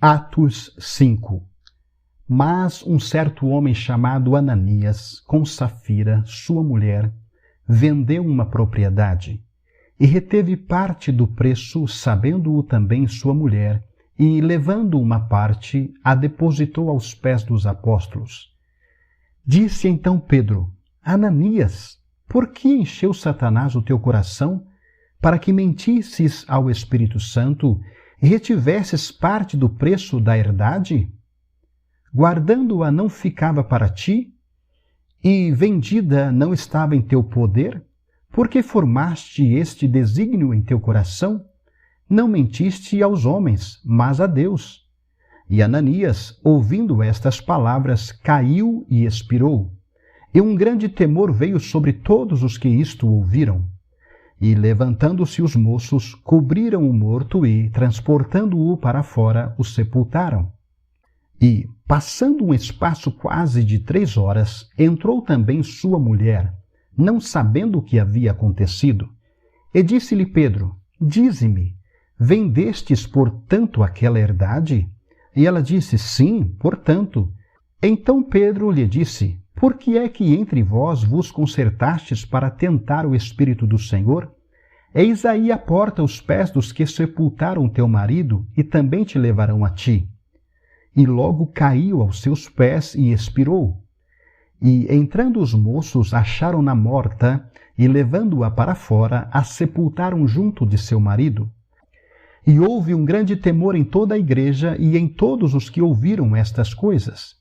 Atos 5. Mas um certo homem chamado Ananias, com Safira, sua mulher, vendeu uma propriedade e reteve parte do preço, sabendo-o também sua mulher, e, levando uma parte, a depositou aos pés dos apóstolos. Disse então Pedro: Ananias, por que encheu Satanás o teu coração, para que mentisses ao Espírito Santo e retivesses parte do preço da herdade? Guardando-a não ficava para ti? E vendida não estava em teu poder? Porque formaste este desígnio em teu coração? Não mentiste aos homens, mas a Deus. E Ananias, ouvindo estas palavras, caiu e expirou. E um grande temor veio sobre todos os que isto ouviram. E, levantando-se os moços, cobriram o morto e, transportando-o para fora, o sepultaram. E, passando um espaço quase de 3 horas, entrou também sua mulher, não sabendo o que havia acontecido. E disse-lhe Pedro: Dize-me, vendestes, portanto, aquela herdade? E ela disse: Sim, portanto. Então Pedro lhe disse: Por que é que entre vós vos concertastes para tentar o Espírito do Senhor? Eis aí a porta os pés dos que sepultaram teu marido, e também te levarão a ti. E logo caiu aos seus pés e expirou. E, entrando os moços, acharam-na morta, e, levando-a para fora, a sepultaram junto de seu marido. E houve um grande temor em toda a igreja e em todos os que ouviram estas coisas.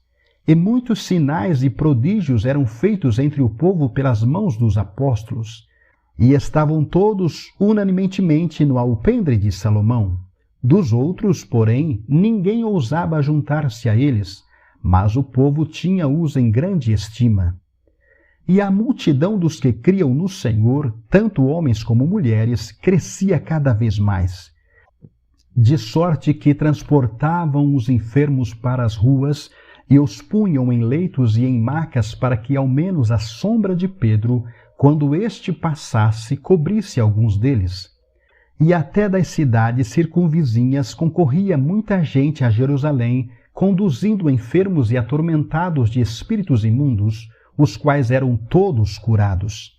E muitos sinais e prodígios eram feitos entre o povo pelas mãos dos apóstolos. E estavam todos unanimemente no alpendre de Salomão. Dos outros, porém, ninguém ousava juntar-se a eles, mas o povo tinha-os em grande estima. E a multidão dos que criam no Senhor, tanto homens como mulheres, crescia cada vez mais, de sorte que transportavam os enfermos para as ruas e os punham em leitos e em macas, para que ao menos a sombra de Pedro, quando este passasse, cobrisse alguns deles. E até das cidades circunvizinhas concorria muita gente a Jerusalém, conduzindo enfermos e atormentados de espíritos imundos, os quais eram todos curados.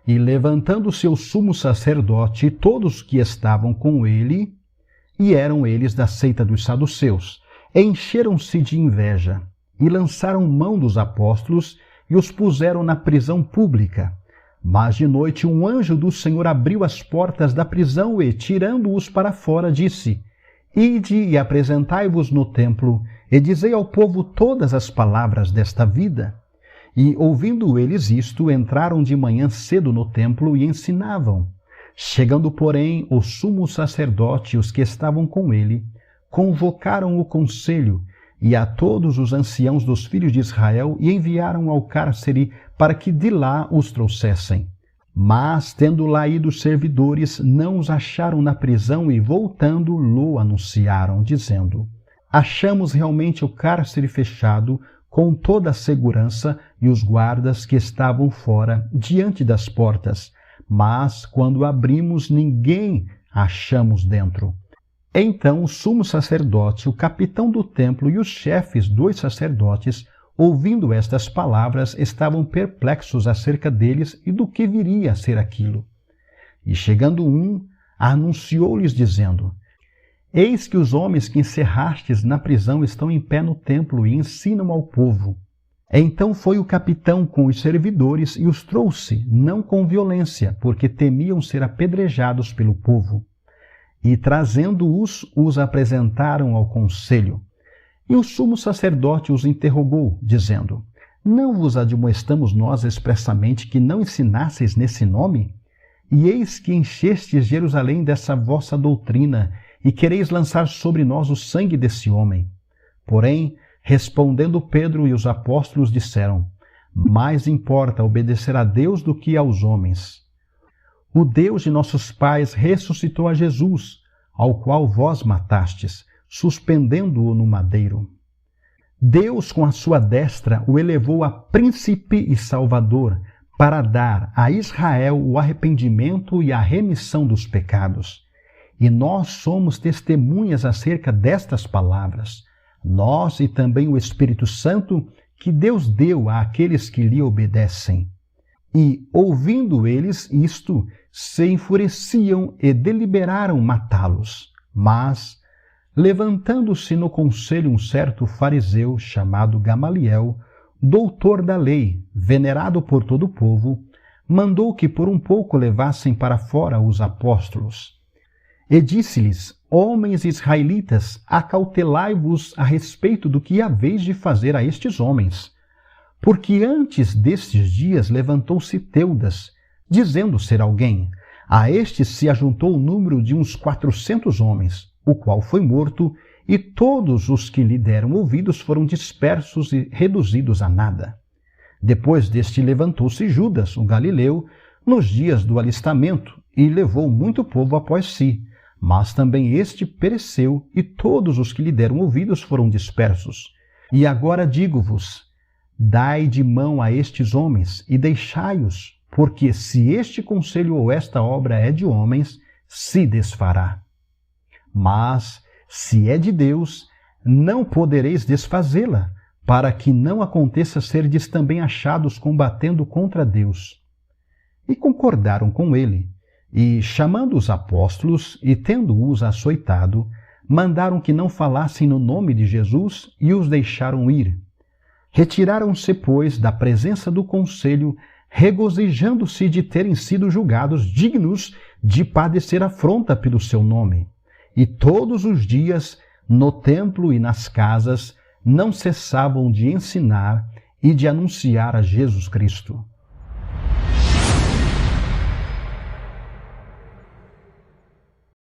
E levantando-se o sumo sacerdote e todos que estavam com ele, e eram eles da seita dos saduceus, encheram-se de inveja, e lançaram mão dos apóstolos e os puseram na prisão pública. Mas de noite um anjo do Senhor abriu as portas da prisão e, tirando-os para fora, disse: Ide e apresentai-vos no templo, e dizei ao povo todas as palavras desta vida. E, ouvindo eles isto, entraram de manhã cedo no templo e ensinavam. Chegando, porém, o sumo sacerdote e os que estavam com ele, convocaram o conselho e a todos os anciãos dos filhos de Israel e enviaram ao cárcere para que de lá os trouxessem. Mas, tendo lá ido os servidores, não os acharam na prisão e, voltando, lo anunciaram, dizendo: Achamos realmente o cárcere fechado, com toda a segurança, e os guardas que estavam fora, diante das portas. Mas, quando abrimos, ninguém achamos dentro. Então o sumo sacerdote, o capitão do templo e os chefes dos sacerdotes, ouvindo estas palavras, estavam perplexos acerca deles e do que viria a ser aquilo. E chegando um, anunciou-lhes dizendo: Eis que os homens que encerrastes na prisão estão em pé no templo e ensinam ao povo. Então foi o capitão com os servidores e os trouxe, não com violência, porque temiam ser apedrejados pelo povo. E trazendo-os, os apresentaram ao conselho. E o sumo sacerdote os interrogou, dizendo: Não vos admoestamos nós expressamente que não ensinasseis nesse nome? E eis que enchestes Jerusalém dessa vossa doutrina, e quereis lançar sobre nós o sangue desse homem. Porém, respondendo Pedro e os apóstolos disseram: Mais importa obedecer a Deus do que aos homens. O Deus de nossos pais ressuscitou a Jesus, ao qual vós matastes, suspendendo-o no madeiro. Deus, com a sua destra, o elevou a príncipe e salvador, para dar a Israel o arrependimento e a remissão dos pecados. e nós somos testemunhas acerca destas palavras, nós e também o Espírito Santo que Deus deu àqueles que lhe obedecem. E, ouvindo eles isto, se enfureciam e deliberaram matá-los. Mas, levantando-se no conselho um certo fariseu chamado Gamaliel, doutor da lei, venerado por todo o povo, mandou que por um pouco levassem para fora os apóstolos. E disse-lhes: Homens israelitas, acautelai-vos a respeito do que haveis de fazer a estes homens. Porque antes destes dias levantou-se Teudas, dizendo ser alguém. A estes se ajuntou o número de uns 400 homens, o qual foi morto, e todos os que lhe deram ouvidos foram dispersos e reduzidos a nada. Depois deste levantou-se Judas, o galileu, nos dias do alistamento, e levou muito povo após si. Mas também este pereceu, e todos os que lhe deram ouvidos foram dispersos. E agora digo-vos, dai de mão a estes homens, e deixai-os, porque se este conselho ou esta obra é de homens, se desfará. Mas, se é de Deus, não podereis desfazê-la, para que não aconteça serdes também achados combatendo contra Deus. E concordaram com ele, e, chamando os apóstolos, e tendo-os açoitado, mandaram que não falassem no nome de Jesus, e os deixaram ir. Retiraram-se, pois, da presença do conselho, regozijando-se de terem sido julgados dignos de padecer afronta pelo seu nome. E todos os dias, no templo e nas casas, não cessavam de ensinar e de anunciar a Jesus Cristo.